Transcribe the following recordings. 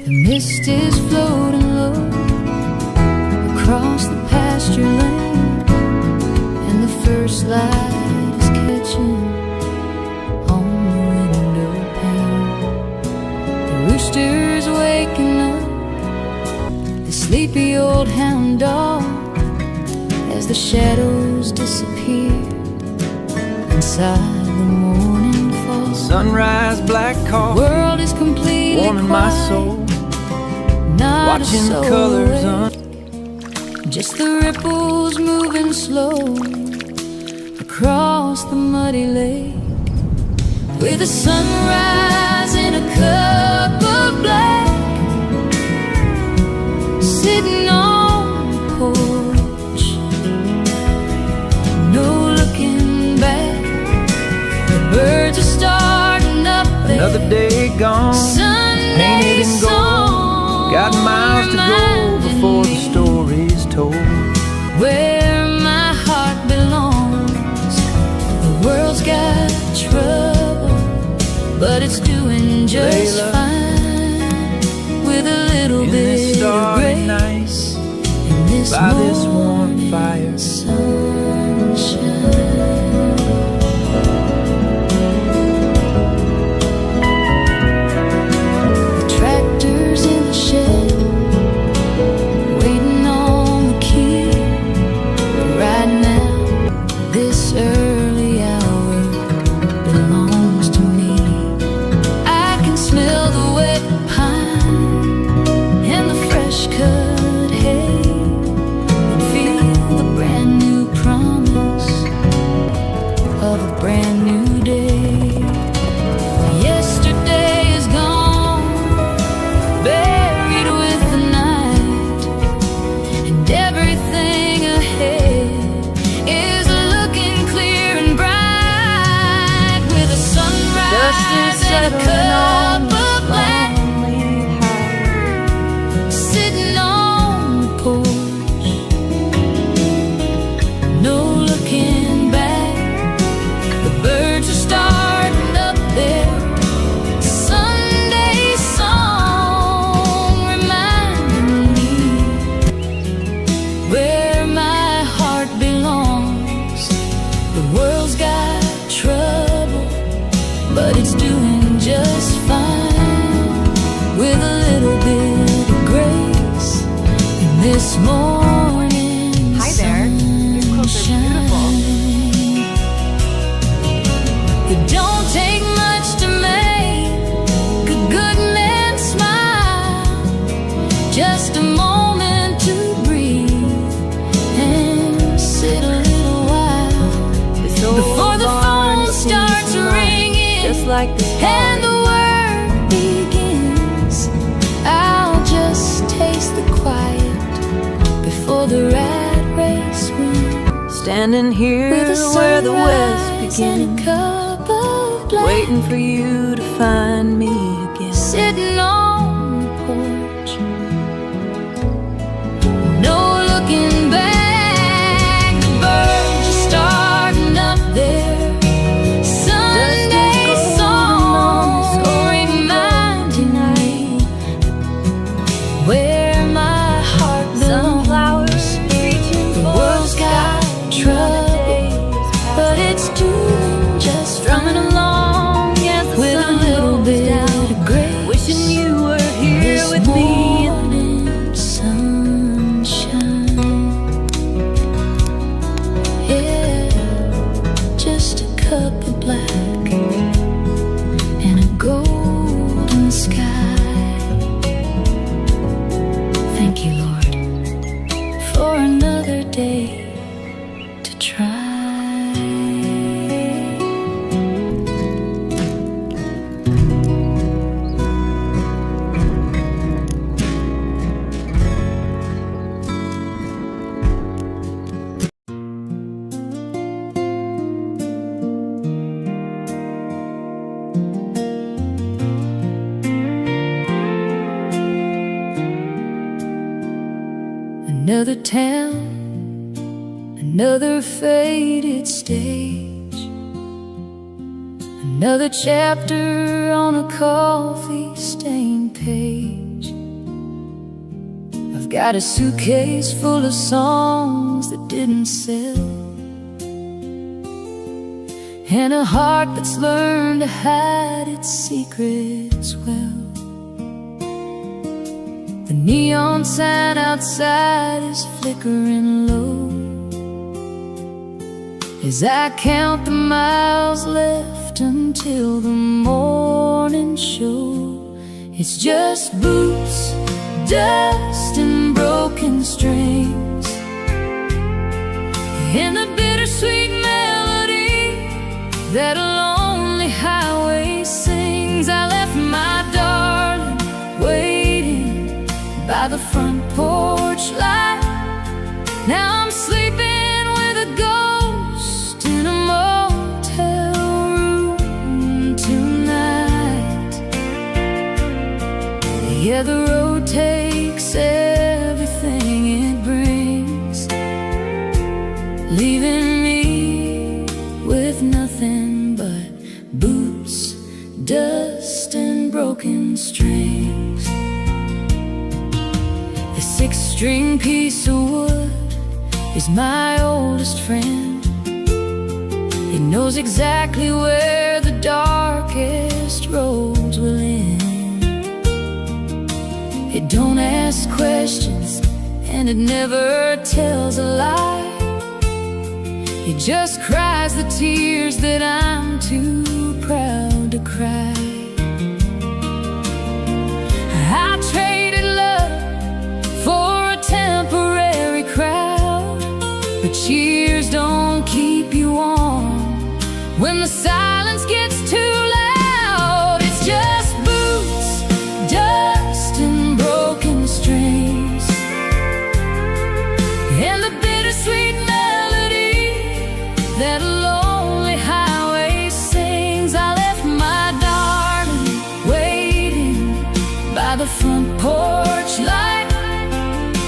The mist is floating low across the pasture lane, and the first light is catching on the window pane. The rooster's waking up the sleepy old hound dog as the shadows disappear inside the morning fall. Sunrise, black coffee, World is completely warming my soul. Not Watching the colors just the ripples moving slow across the muddy lake, with the sunrise in a cup of black, sitting on the porch, no looking back. The birds are starting up there. Another day gone, painted in gold. Got miles to go before the story's told. Where my heart belongs, the world's got trouble, but it's doing just fine, with a little bit of grace in this by this warm fire. Sunshine. This morning. Hi there. These clothes are beautiful. It don't take much to make a good man smile. Just a moment to breathe and sit a little while before the phone starts ringing, just like the and the work begins. I'll just taste the quiet before the rat race wins. Standing here where the west begins, waiting for you to find me again. Sitting on the porch, no looking back. The birds are starting up there. Sunday songs reminding me where my heart belongs. The world's got trouble, but it's doing just fine, along with a little bit of grace. Wishing you were here with me. Morning sunshine, yeah, just a cup of black and a golden sky. Thank you, Lord, for another day to try. Another town, another faded stage, another chapter on a coffee-stained page. I've got a suitcase full of songs that didn't sell, and a heart that's learned to hide its secrets well. The neon sign outside is flickering low as I count the miles left until the morning show. It's just boots, dust, and broken strings, and the bittersweet melody that a lonely highway sings. I left my darling waiting by the front porch light. Now I'm sleeping with a ghost in a motel room tonight. Yeah, the road takes everything it brings, leaving me with nothing but boots, dust, and broken strings. The six-string piece of wood is my oldest friend. He knows exactly where the darkest roads will end. It don't ask questions, and it never tells a lie. It just cries the tears that I'm too proud to cry. I traded love for a temporary crowd, but cheers don't keep you warm when the silence gets too loud. It's just boots, dust, and broken strings, and the bittersweet melody that a lonely highway sings. I left my darling waiting by the front porch light.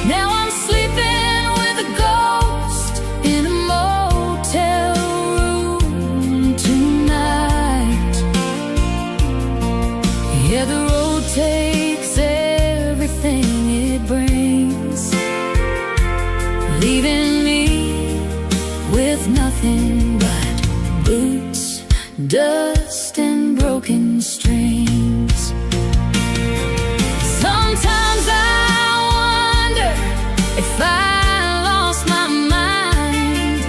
Now I'm sleeping with a ghost in a motel room tonight. Yeah, the road takes everything it brings, leaving me with nothing but boots, dust, and broken strings. Sometimes I wonder if I lost my mind,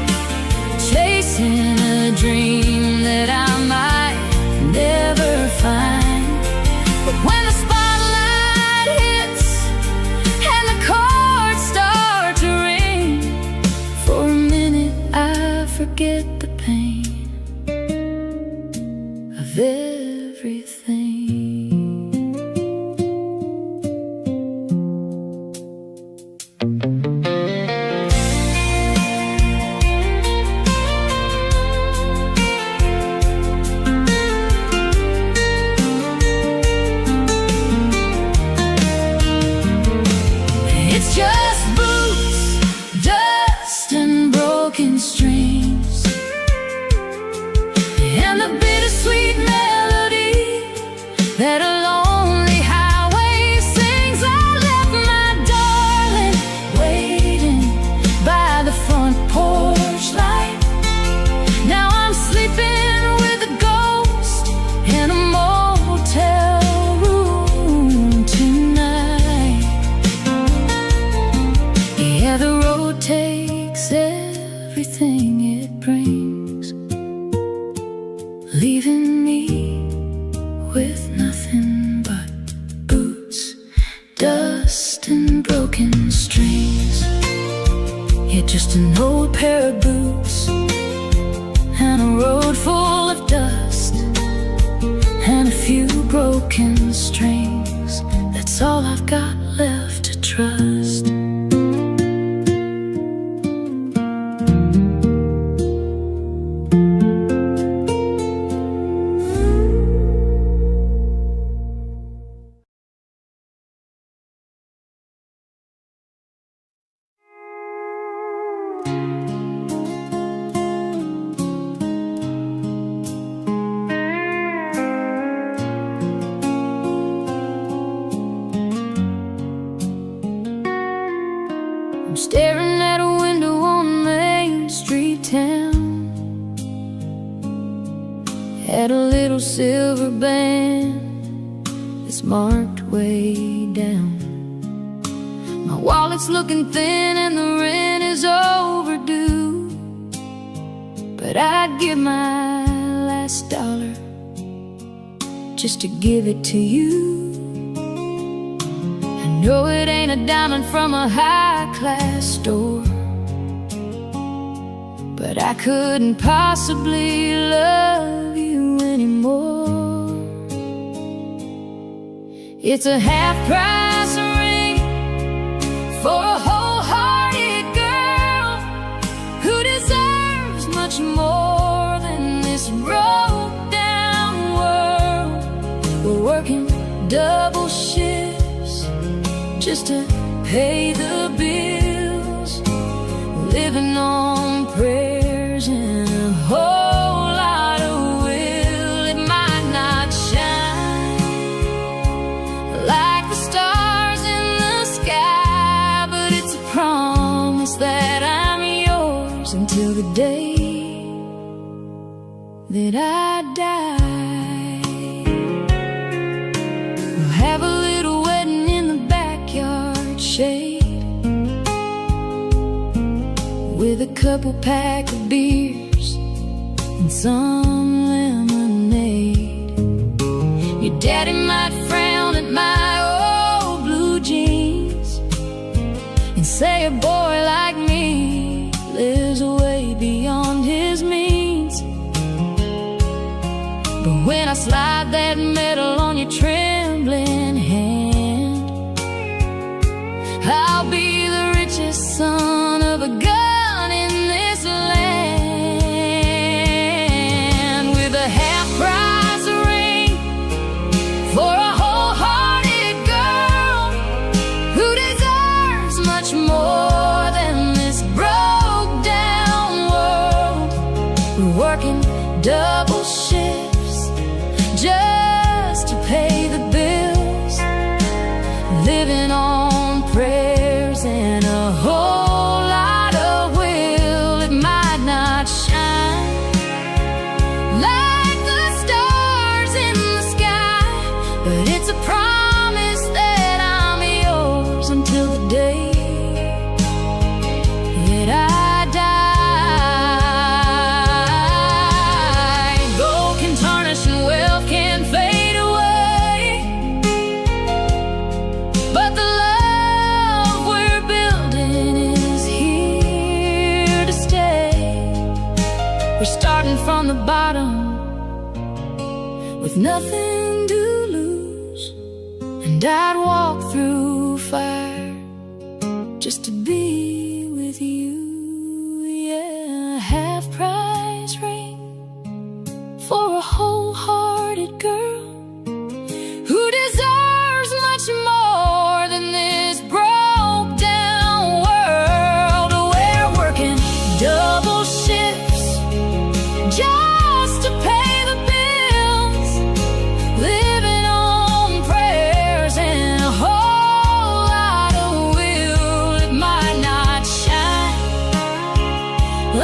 chasing a dream that I might never find. But when the spotlight hits and the chords start to ring, for a minute I forget the pain of everything. It's just boots, dust, and broken strings, and the bittersweet melody that a lonely highway sings. I left my darling waiting by the front porch light. Now I'm sleeping with a ghost in a motel room tonight. Yeah, the road takes everything it brings, leaving me with nothing but boots, dust, and broken strings. Yeah, just an old pair of boots and a road full of dust and a few broken strings. That's all I've got left to trust. had a little silver band that's marked way down. My wallet's looking thin and the rent is overdue, but I'd give my last dollar just to give it to you. I know it ain't a diamond from a high-class store, but I couldn't possibly love you anymore. It's a half-price ring for a wholehearted girl who deserves much more than this broke-down world. We're working double shifts just to pay the bills, living on prayers and a whole lot of will. It might not shine like the stars in the sky, but it's a promise that I'm yours until the day that I die. We'll have a little wedding in the backyard shade, with a couple pack of beers and some lemonade. Your daddy might frown at my old blue jeans and say a boy like me lives way beyond his means. But when I slide that medal on your trembling hand, I'll be the richest son of a gun in this land, with a half-price ring for a wholehearted girl who deserves much more than this broke-down world. We're working double shifts just to pay the bills, living on prayers and a whole lot of will. It might not shine like the stars in the sky, but it's a promise that I'm yours until the day that I die. Gold can tarnish and wealth can fade away, but the love we're building is here to stay. We're starting from the bottom with nothing to lose, and I'd walk through fire just to be with you. Yeah, a half-price ring for a wholehearted girl who deserves much more than this broke-down world. We're working double shifts just to pay the bills, living on prayers and a whole lot of will. It might not shine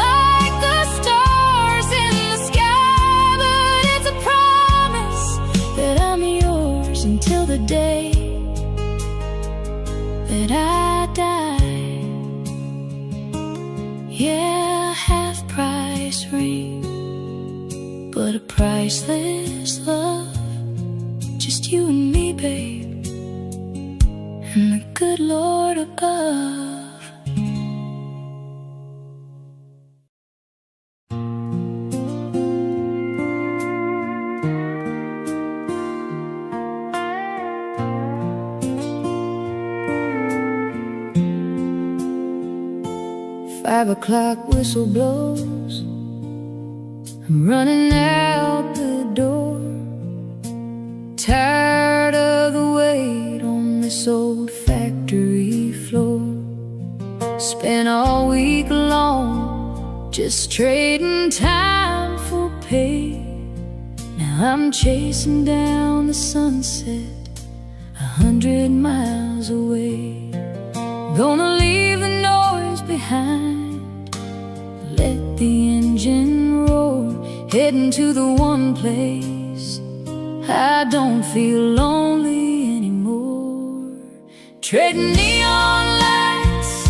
like the stars in the sky, but it's a promise that I'm yours until the day that I die. Yeah, half-price ring, but a priceless love. Just you and me, babe, and the good Lord above. 5 o'clock whistle blows, I'm running out the door, tired of the wait on this old factory floor. Spent all week long just trading time for pay. Now I'm chasing down the sunset 100 miles away. Gonna leave the noise behind, let the engine roar, heading to the one place I don't feel lonely anymore. Trading neon lights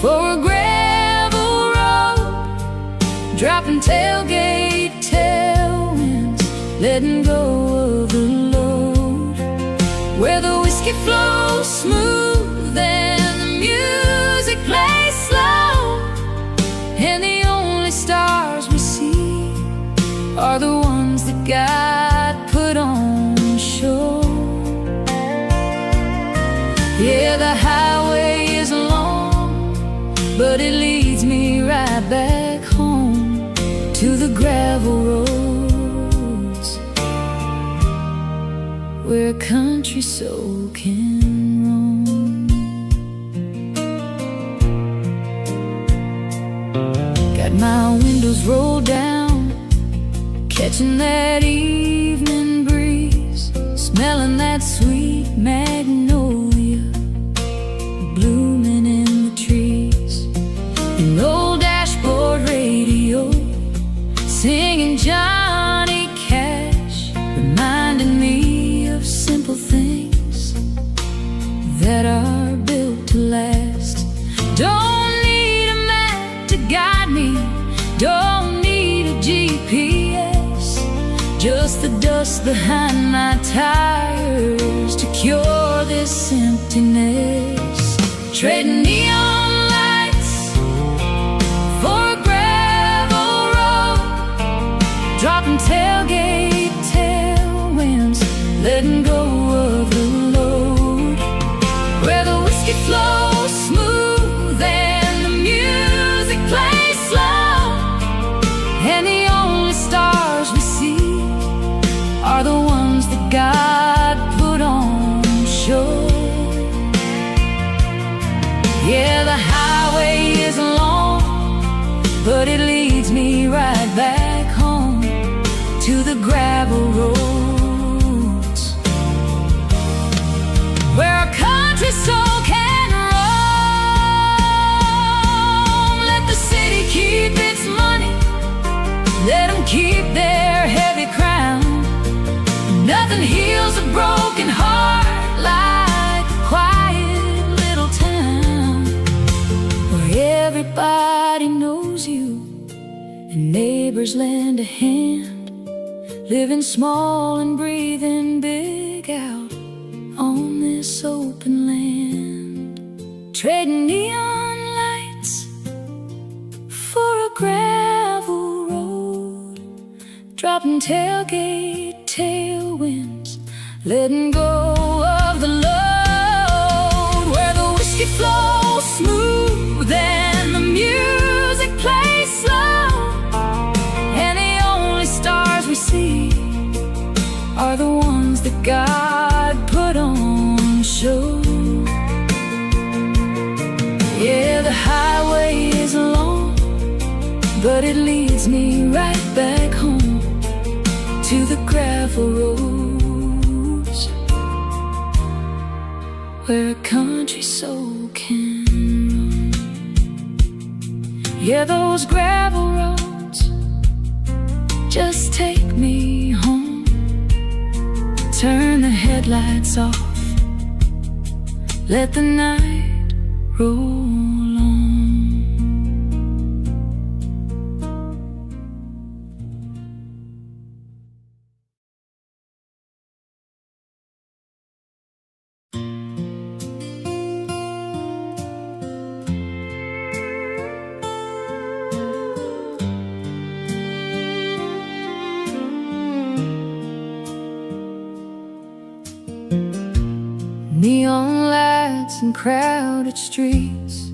for a gravel road, dropping tailgate tailwinds, letting go of the load, where the whiskey flows smooth and the music plays slow, and the only stars we see are the ones that God put on show. Yeah, the highway is long, but it leads me right back home to the gravel roads, where a country soul can roam. Got my windows rolled down, catching that evening breeze, smelling that sweet magnolia blooming in the trees. An old dashboard radio singing Johnny Cash, reminding me of simple things that are built to last. Don't need a map to guide me, don't need a GPS, just the dust behind my tires to cure this emptiness. Trading neon lights for a gravel road, dropping tailgate tailwinds, letting go of the load, where the whiskey flows smooth and the music plays slow, and the only stars we see are the ones that God put on show. Yeah, the highway is long, but it leads me right back home to the gravel roads, where a country soul can roam. Let the city keep its money, let them keep their heavy crown. Nothing heals a broken heart like a quiet little town, where everybody knows you and neighbors lend a hand, living small and breathing big out on this open land. Trading neon lights for a gravel road, dropping tailgate tailwinds, letting go of the load, where the whiskey flows smooth and the music plays slow, and the only stars we see are the ones that God put on show. Yeah, the highway is long, but it leads me right back home to the gravel roads, where a country soul can roam. Yeah, those gravel roads just take me home. Turn the headlights off, let the night roll on. Neon lights and crowded streets,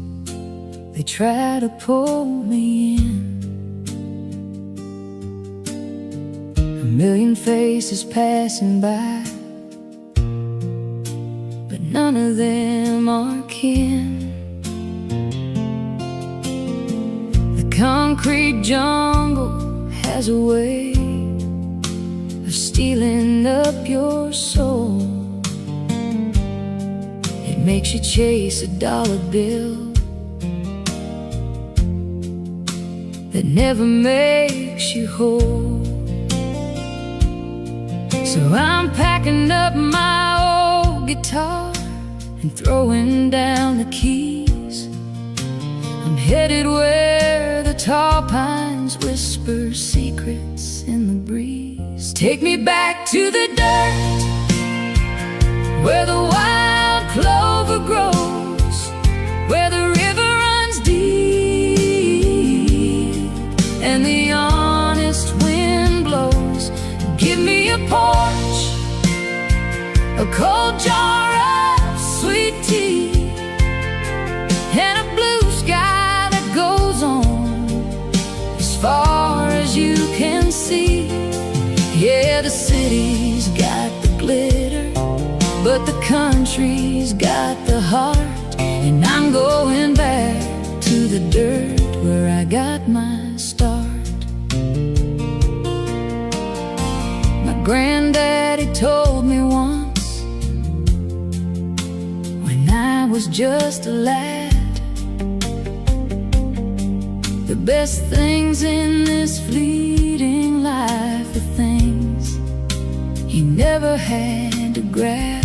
they try to pull me in. A million faces passing by, but none of them are kin. The concrete jungle has a way of stealing up your soul. Makes you chase a dollar bill that never makes you whole. So I'm packing up my old guitar and throwing down the keys. I'm headed where the tall pines whisper secrets in the breeze. Take me back to the dirt, where the wild clover grows, where the river runs deep and the honest wind blows. Give me a porch, a cold jar of sweet tea, and a blue sky that goes on as far as you can see. Yeah, the city's got the glitter, but the country's got the heart. And I'm going back to the dirt where I got my start. My granddaddy told me once, when I was just a lad, the best things in this fleeting life are things you never had to grab.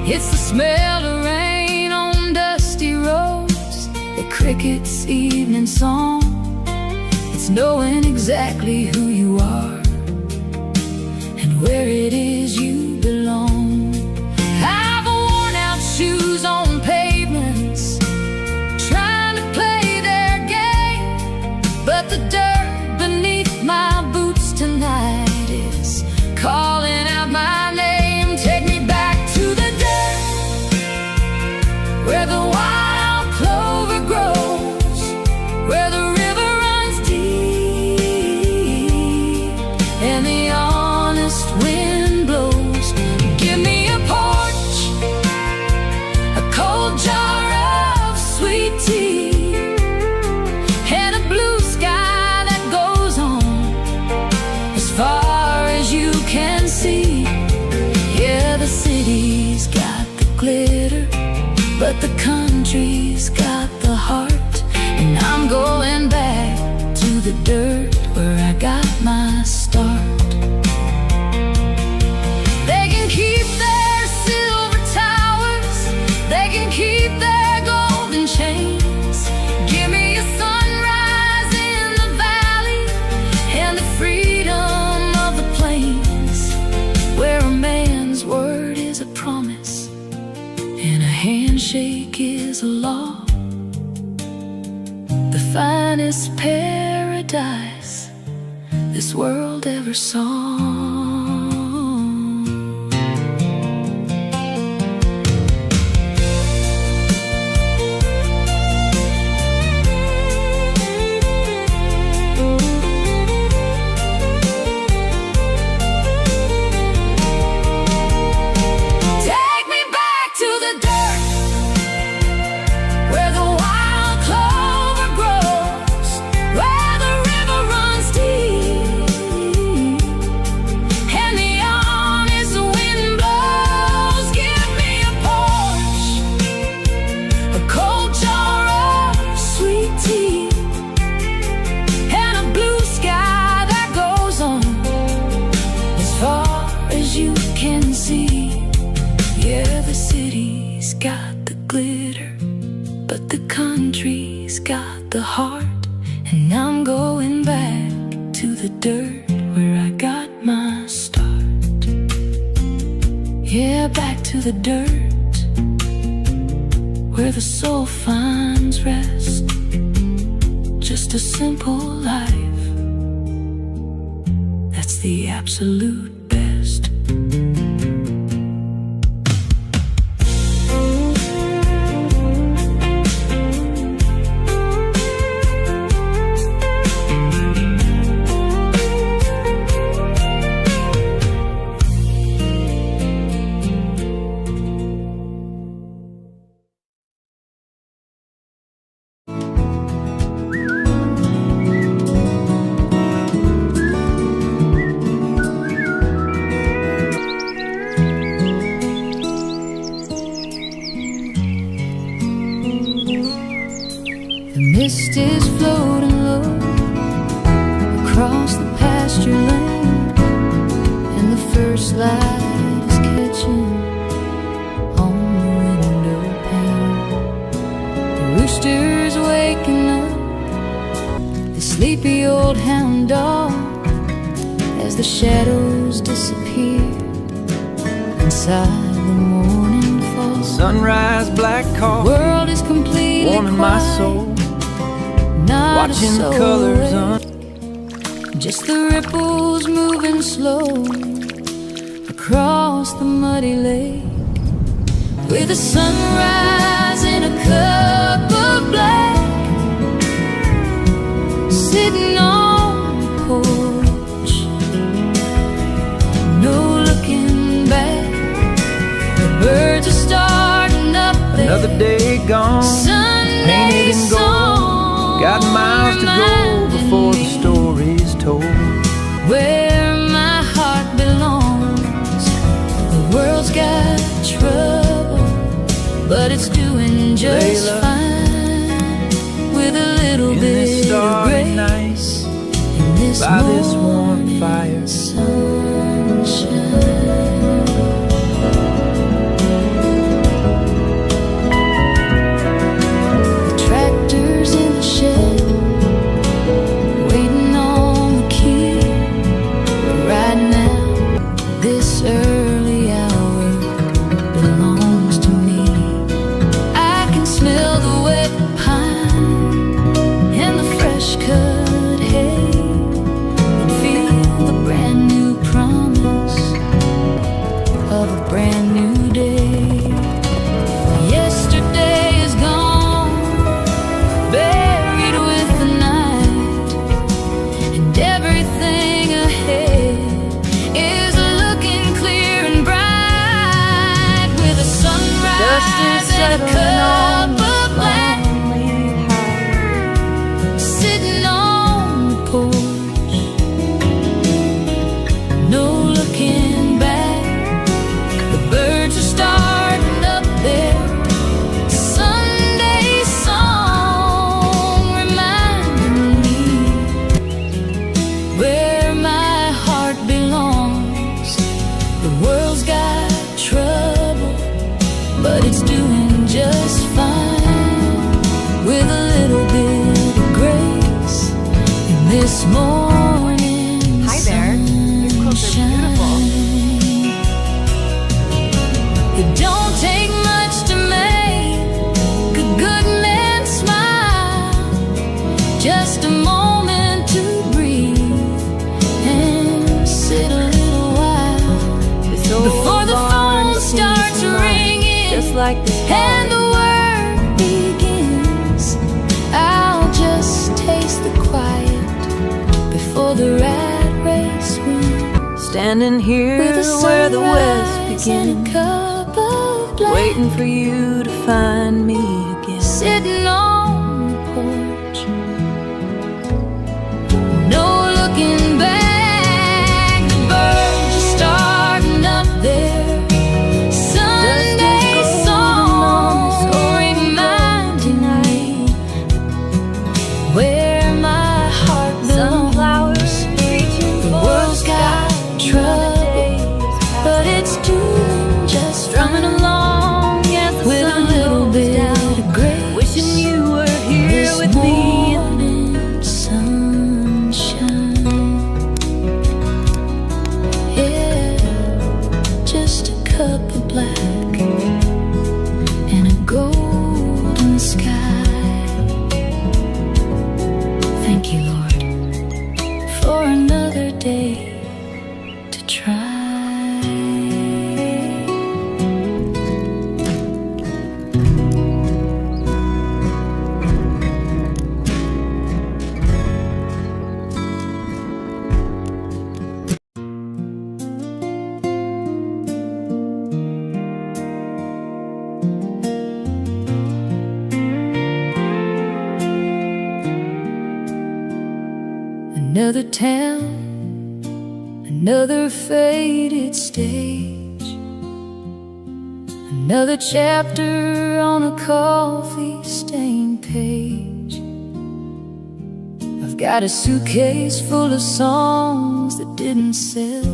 It's the smell of rain on dusty roads, the cricket's evening song. It's knowing exactly who you are and where it is you belong. I've worn out shoes on pavements, trying to play their game, but the dirt beneath my boots tonight is calling out my name. Take me back to the dirt, where the wild clover grows, where the river runs deep and the honest wind blows. Give me a porch, a cold jar of sweet tea, and a blue sky that goes on as far as you can see. Yeah, the city's got the glitter, but the country's got the heart. And I'm going back to the dirt where I got my start. They can keep their silver towers, they can keep their golden chains. Give me a sunrise in the valley and the freedom of the plains, where a man's word is a promise and a handshake is a law. The finest paradise this world ever saw. Take me back to the dirt, where the wild clover grows, where the river runs deep and the honest wind blows. Give me a porch, a cold jar of sweet tea, and a blue sky that goes on as far as you can see. Yeah, the city's got the glitter, but the country's got the heart. And I'm going back to the dirt where I got my start. Yeah, back to the dirt where the soul finds rest. Just a simple life, that's the absolute best. mist is floating low across the pasture lane, and the first light is catching on the window pane. The rooster's waking up the sleepy old hound dog as the shadows disappear inside the morning fall. Sunrise, black coffee, World is completely warming my quiet, soul, not watching a soul colors awake. Just the ripples moving slow across the muddy lake, with the sunrise in a cup of black, sitting on the porch, no looking back. The birds are starting up there. another day gone, Sunday painted in gold. song Got miles to go before the story's told. where my heart belongs. The world's got trouble, but it's doing just Layla, fine with a little in bit this of starry grace night, in this by this warm morning fire. sunshine. The tractor's in the shed, waiting on the key. Right now, this early hour belongs to me. I can smell the wet pine and the fresh cut hay, and feel the brand new promise of a brand new day. Yesterday is gone, buried with the night, and everything ahead is looking clear and bright, with a sunrise and a cup of black, sitting on the porch, no looking back. The birds are starting up there. Sunday song reminding me where my heart belongs. The world's got trouble, but it's doing just fine with a little bit of grace in this morning Hi there. These clothes are beautiful. sunshine. It don't take much to make a good man smile, just a moment to breathe and sit a little while before the phone starts ringing, Just like this and the work begins. I'll just taste the quiet before the rat race wins, standing here with a where the west sunrise and begins, a cup of black, waiting for you to find me again. sitting on the porch, no looking back. The birds are starting up there. Sunday song reminding me where my heart belongs. The world's got trouble, but it's doing just Strumming fine along as the with a sun little goes bit down, of grace. wishing you were here This with me. morning sunshine, yeah, just a cup of black and a golden sky. Thank you, Lord, for another day to try. Another town, another faded stage, another chapter on a coffee-stained page. I've got a suitcase full of songs that didn't sell,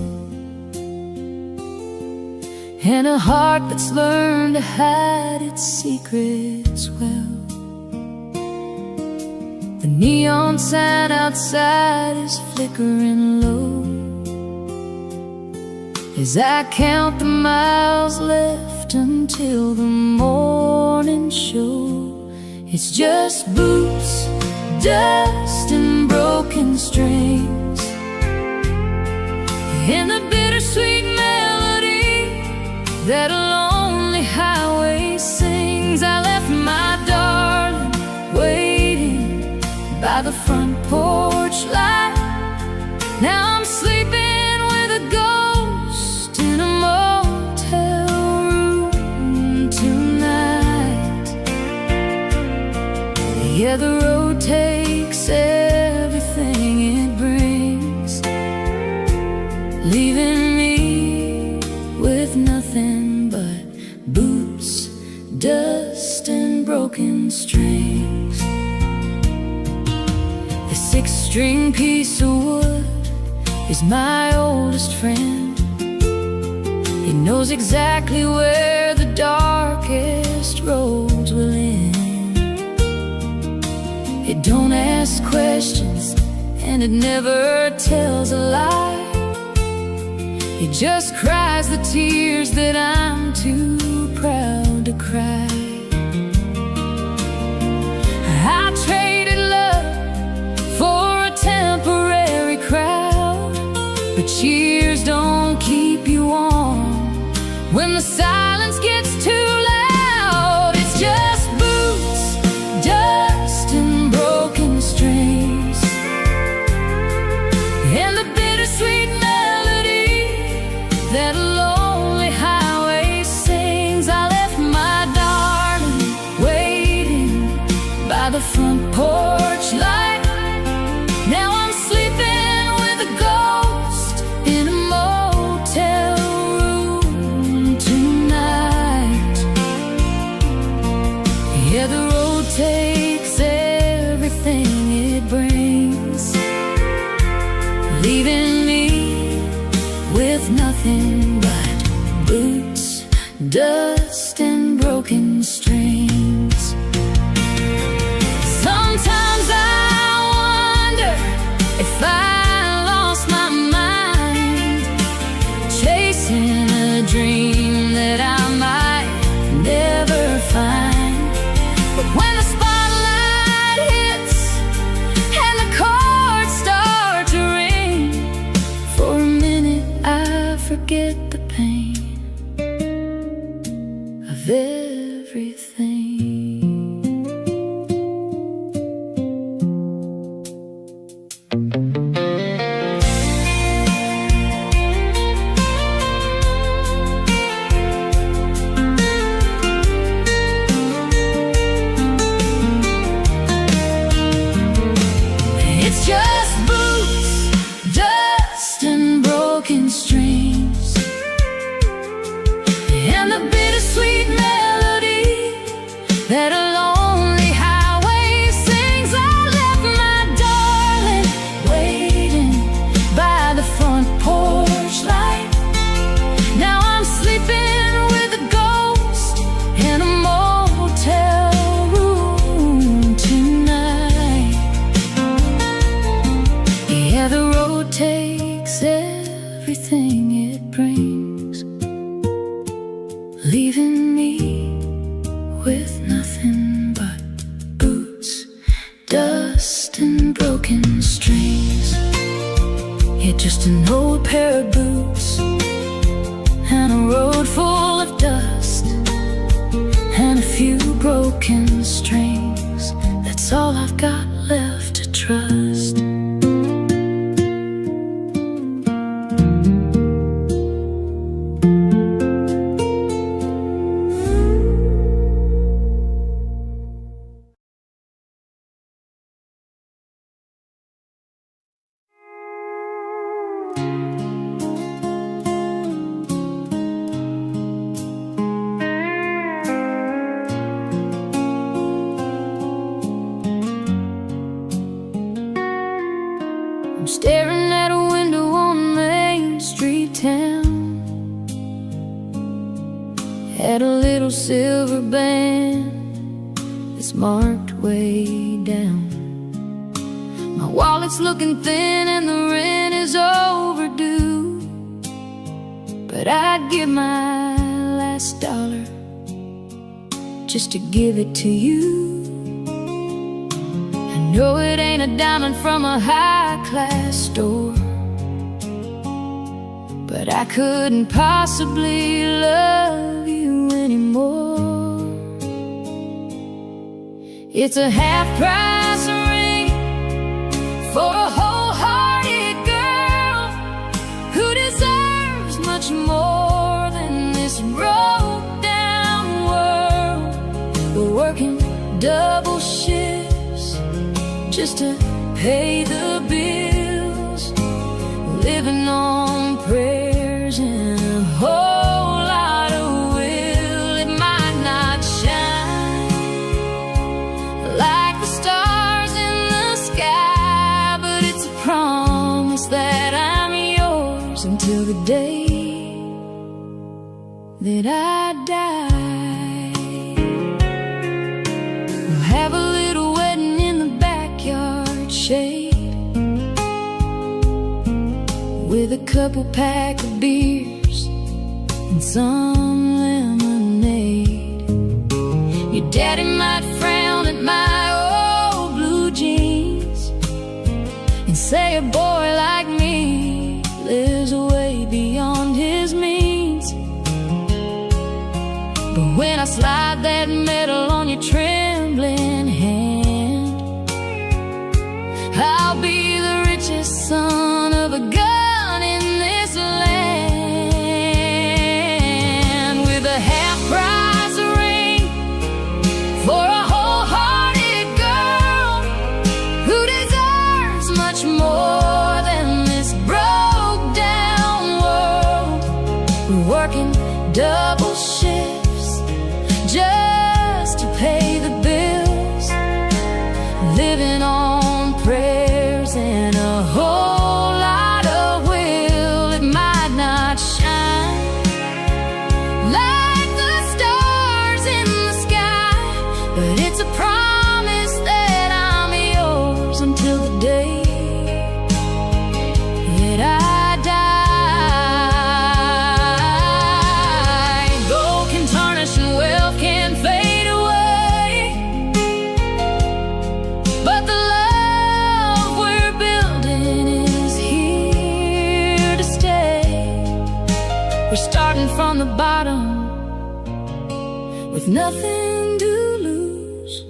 and a heart that's learned to hide its secrets well. The neon sign outside is flickering low as I count the miles left until the morning show. It's just boots, dust, and broken strings, and the bittersweet melody that a lonely highway sings. I left my darling waiting by the front porch light. Now I'm sleeping with a ghost in a motel room tonight. Yeah, the road takes everything it brings, leaving me with nothing but boots, dust, and broken strings. The six-string piece of wood is my oldest friend. He knows exactly where the darkest roads will end. It don't ask questions, and it never tells a lie. It just cries the tears that I'm too proud to cry. I traded love for a temporary crowd, but cheers don't keep you warm when the silence gets too loud. It's just boots, dust, and broken strings, and the bittersweet melody that a lonely highway sings. I left my darling waiting by the front porch light. Now I'm sleeping with a ghost in a motel room tonight. Yeah, the road takes everything it brings, leaving me with nothing but boots, dust, and broken strings. Sometimes I wonder if I lost my mind, chasing a dream that I might never find. But when the spotlight hits and the chords start to ring, for a minute I forget the pain of everything. It's just boots, dust, and broken strings, and the bittersweet melody that a lonely highway sings. I left my darling waiting by the front porch light. Now I'm sleeping with a ghost in a motel room tonight. Yeah, the road takes everything it brings, leaving me with nothing but boots, dust, and broken strings. Yeah, just an old pair of boots and a road full of dust and a few broken strings. That's all I've got left to trust. had a little silver band that's marked way down. My wallet's looking thin and the rent is overdue, but I'd give my last dollar just to give it to you. I know it ain't a diamond from a high-class store, but I couldn't possibly love you anymore. It's a half-price ring for a wholehearted girl who deserves much more than this broke-down world. We're working double shifts just to pay the bills, living on prayers and a whole lot of will. It might not shine like the stars in the sky, but it's a promise that I'm yours until the day that I die. We'll have a little wedding in the backyard shade, with a couple pack of beers and some lemonade. Your daddy might frown at my old blue jeans and say a boy like me lives way beyond his means. But when I slide that medal on your trembling hand, I'll be the richest son of a gun in this land, with a half-price ring for a wholehearted girl who deserves much more than this broke-down world. We're working double shifts just to pay the bills, living on prayers and a whole lot of will. It might not shine like the stars in the sky, but it's a promise that I'm yours until the day that I die. Gold can tarnish and wealth can fade away, but the love we're building is here to stay. We're starting from the bottom with nothing to lose,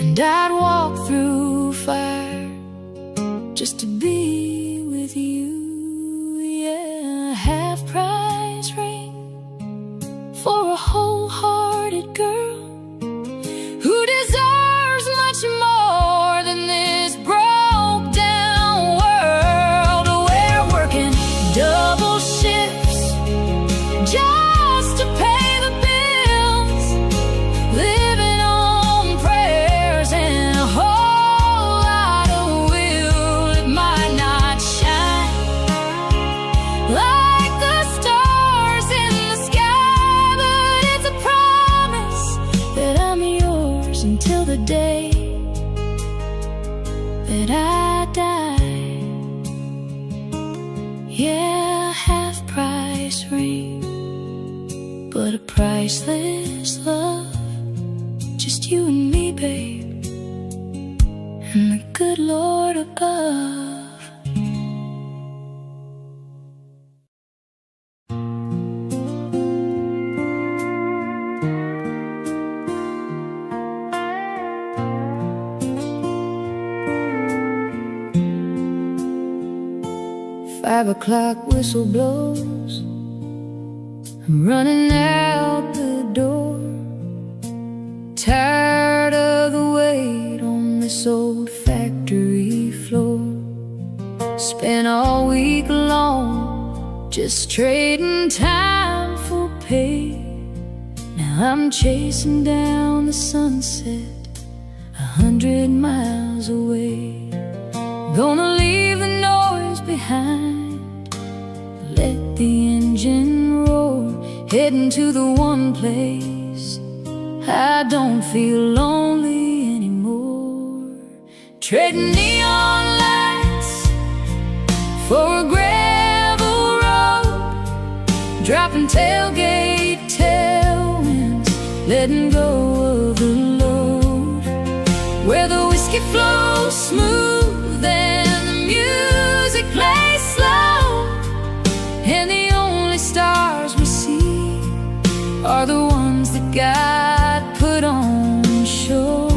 and I'd walk through fire just to be with you. Yeah, a half-price ring for a wholehearted girl who deserves much more than this broke-down world. We're working double shifts just to pay the bills, living on prayers and a whole lot of will. It might not shine like the stars in the sky, but it's a promise that I'm yours until the day that I die. Yeah, half-price ring, but a priceless love. Just you and me, babe, and the good Lord above. 5 o'clock whistle blows, I'm running out the door, tired of the wait on this old factory floor. Spent all week long just trading time for pay. Now I'm chasing down the sunset 100 miles away. Gonna leave the noise behind, let the engine roar heading to the one place I don't feel lonely anymore. Trading neon lights for a gravel road, dropping tailgate tailwinds, letting go of the load, where the whiskey flows smooth and the music plays slow, and the only stars we see are the ones that God put on show.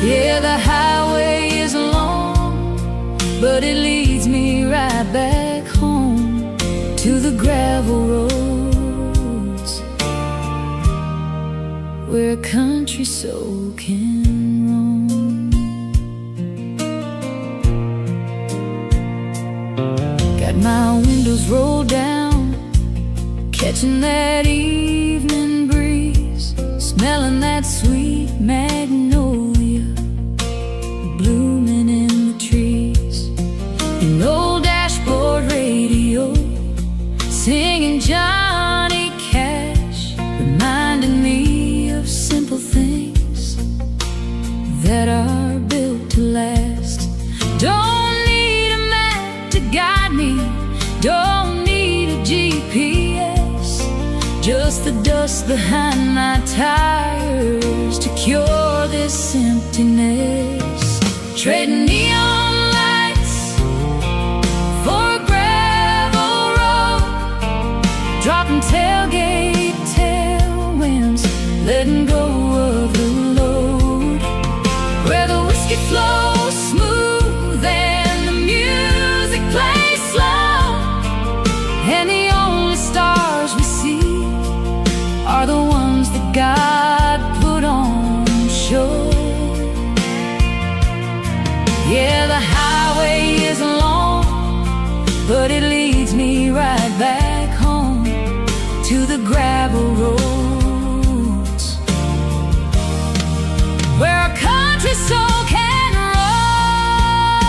Yeah, the highway is long, but it leads me right back home to the gravel roads, where a country soul can roam. Got my windows rolled down, catching that evening breeze, smelling that sweet magnolia blooming in the trees. An old dashboard radio singing Johnny Cash, reminding me of simple things that are built to last. Don't need a map to guide me, don't need a GPS, just the dust behind my tires to cure this emptiness. Trading neon lights for a gravel road, dropping tailgate tailwinds, letting go of the load, where the whiskey flows smooth and the music plays slow, and the only stars we see are the ones that God put on show. Yeah, the highway is long, but it leads me right back home to the gravel roads, where a country soul can roam.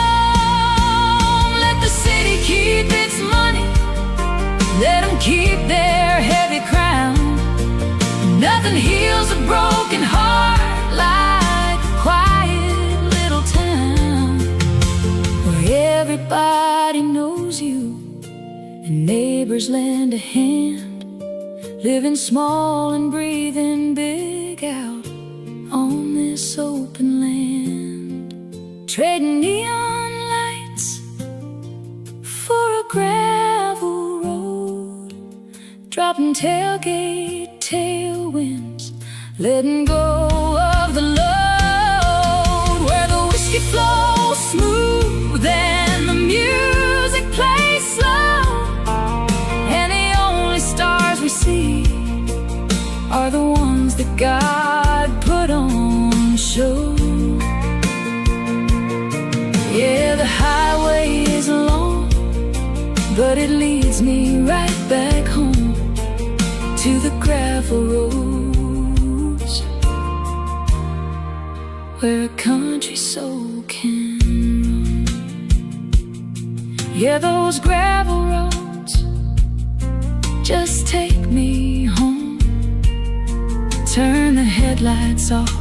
Let the city keep its money, let them keep their heavy crown. Nothing heals a broken heart like a quiet little town, where everybody knows you and neighbors lend a hand, living small and breathing big out on this open land. Trading neon lights for a gravel road, dropping tailgate tailwinds, letting go of the load, where the whiskey flows smooth and the music plays slow, and the only stars we see are the ones that God put on show. Yeah, the highway is long, but it leads me right back home to the gravel roads, where a country soul can roam. Yeah, those gravel roads just take me home. Turn the headlights off,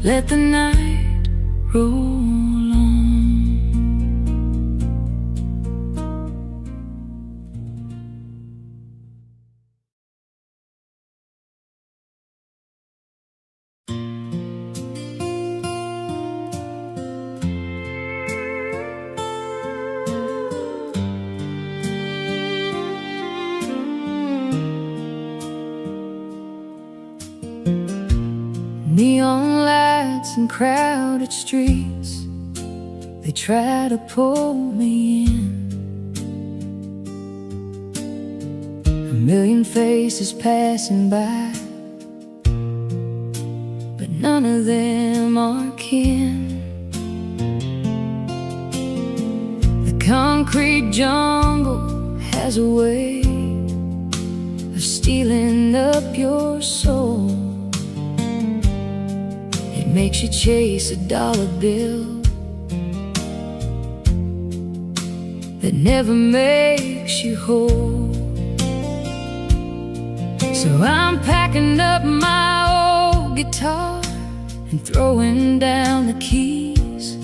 let the night roll on. Neon lights and crowded streets, they try to pull me in. A million faces passing by, but none of them are kin. The concrete jungle has a way of stealing up your soul. Makes you chase a dollar bill that never makes you whole. So I'm packing up my old guitar and throwing down the keys.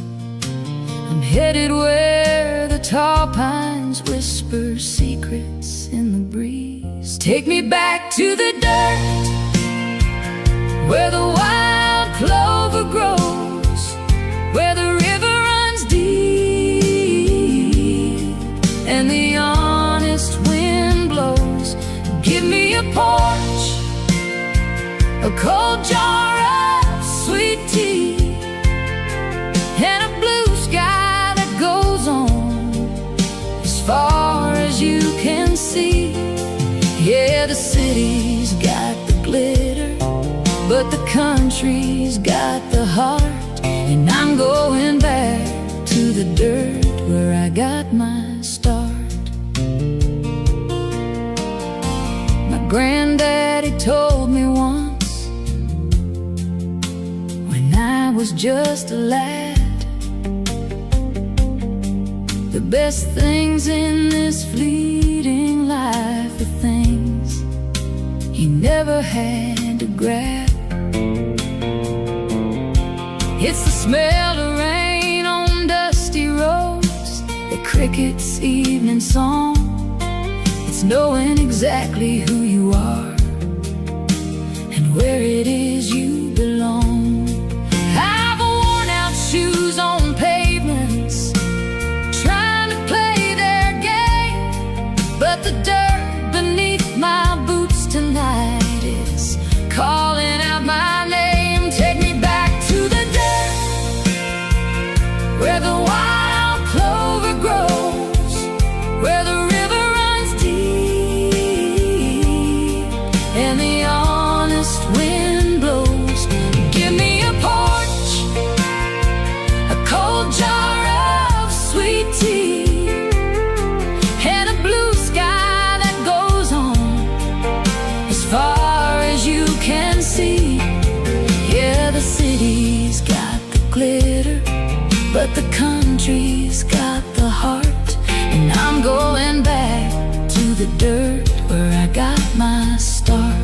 I'm headed where the tall pines whisper secrets in the breeze. Take me back to the dirt, where the wild clover grows, where the river runs deep and the honest wind blows. Give me a porch, a cold jar of sweet tea, and a blue sky that goes on as far as you can see. Yeah, the city's got the glitter, but the country's got the heart. And I'm going back to the dirt where I got my start. My granddaddy told me once, when I was just a lad, the best things in this fleeting life are things you never had to grab. It's the smell of rain on dusty roads, the cricket's evening song. It's knowing exactly who you are and where it is you belong. I've worn out shoes on pavements, trying to play their game, but the dirt beneath my boots tonight is calling out my name. Take me back to the dirt, where the wild clover grows, where the river runs deep and the honest wind blows. Give me a porch, a cold jar of sweet tea, and a blue sky that goes on as far as you can see. Yeah, the city's got the glitter, but the country's got the heart. And I'm going back to the dirt where I got my start.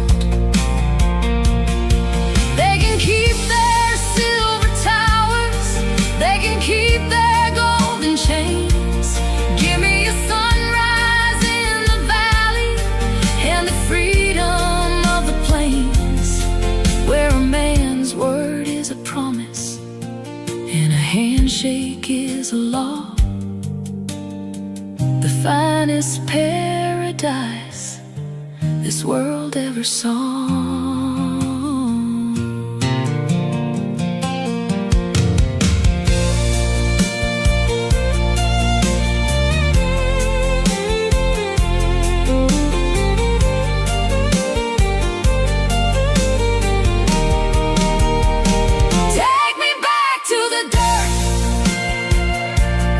They can keep their silver towers, they can keep their golden chains. Give me a sunrise in the valley and the freedom of the plains, where a man's word is a promise and a handshake is a law. The finest paradise this world ever saw. Take me back to the dirt,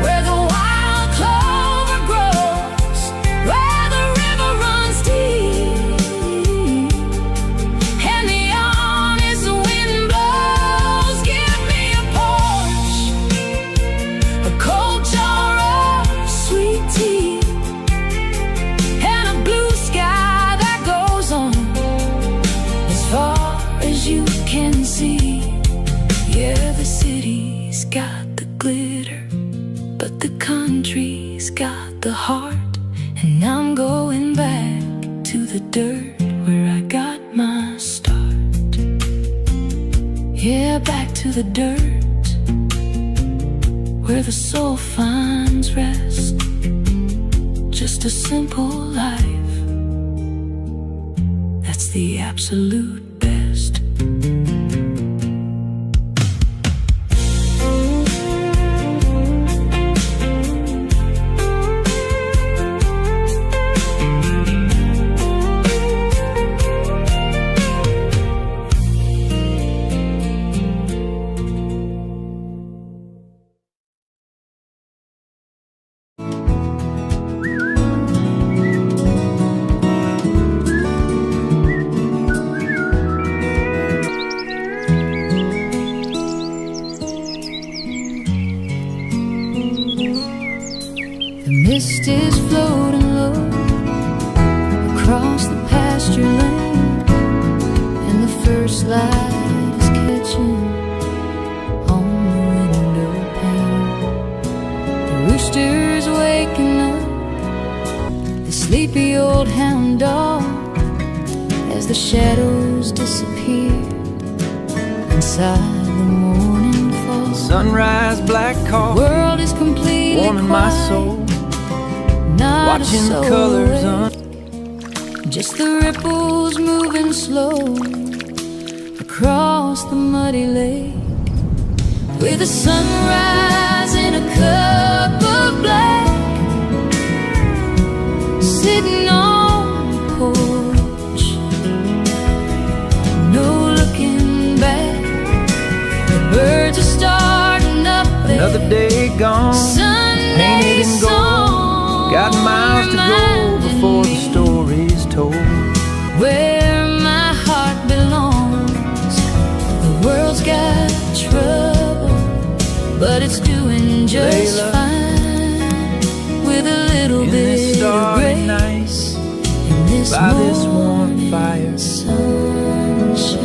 where the wild clover grows, where the river runs deep and the honest wind blows. Give me a porch, a cold jar of sweet tea, and a blue sky that goes on as far as you can see. Yeah, the city's got the glitter, but the country's got the heart. And I'm going back to the dirt where I got my start. Yeah, back to the dirt where the soul finds rest. Just a simple life, that's the absolute best. first light is catching on the window pane. The rooster's waking up the sleepy old hound dog as the shadows disappear inside the morning fall. Sunrise, black coffee, World is completely warming my quiet, soul, not watching a the soul colors awake. Just the ripples moving slow across the muddy lake, with the sunrise in a cup of black, sitting on the porch, no looking back. The birds are starting up there. another day gone, Sunday painted in gold. song Got miles to go before the story's told. where my heart belongs. The world's got trouble, but it's doing just Layla, fine, with a little in bit this of starry grace night, in this by this warm morning fire. sunshine.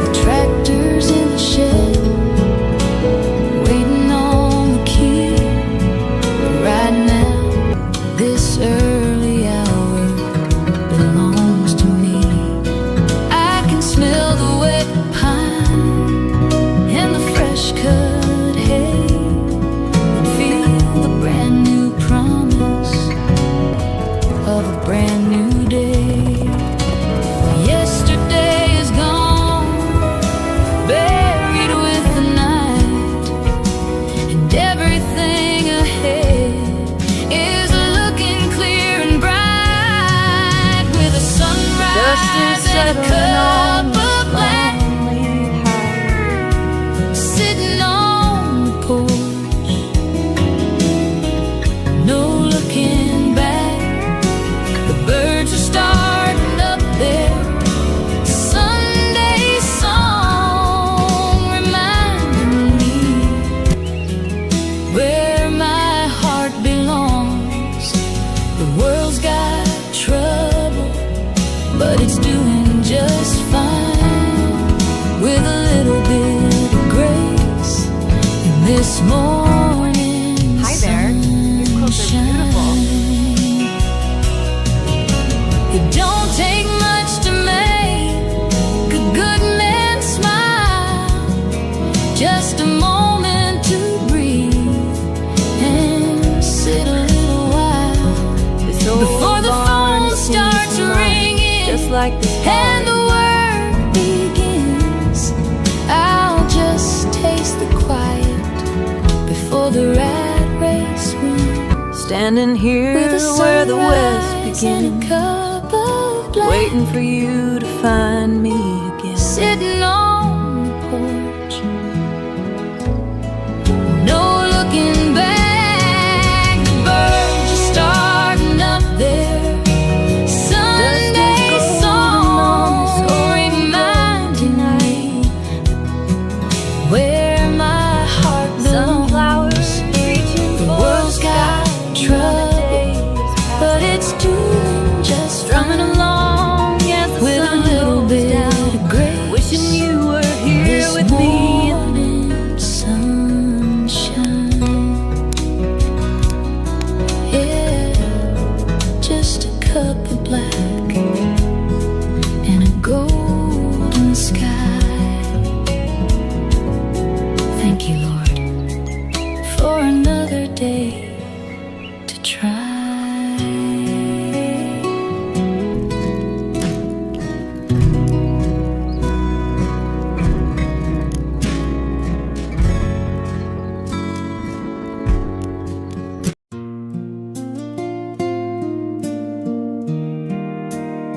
The tractor's in the shed, waiting on the key. Right now, this early hour belongs to me. I can smell the wet pine and the fresh cut hay, and feel the brand new promise of a brand new day. Yesterday is gone, buried with the night, and everything ahead is looking clear and bright, with a sunrise and a cup of black, sitting on the porch, no looking back. The birds are starting up there. Sunday song reminding me where my heart belongs. The world's got trouble, but it's doing just fine, with a little bit of grace in this morning. Hi there. These clothes are beautiful. It don't take much to make a good man smile, just a moment to breathe and sit a little while before the phone starts ringing, Just like the and the work begins. I'll just taste the quiet before the rat race wins, standing here with a where the west sunrise and a begins, cup of black, waiting for you to find me again. sitting on the porch, no looking back. The birds are starting up there. Sunday song reminding me where my heart belongs. The world's got trouble, but it's doing just Strumming along as the with a sun little goes bit down, of grace. wishing you were here This with me. morning sunshine, yeah, just a cup of black and a golden sky. Thank you, Lord, for another day.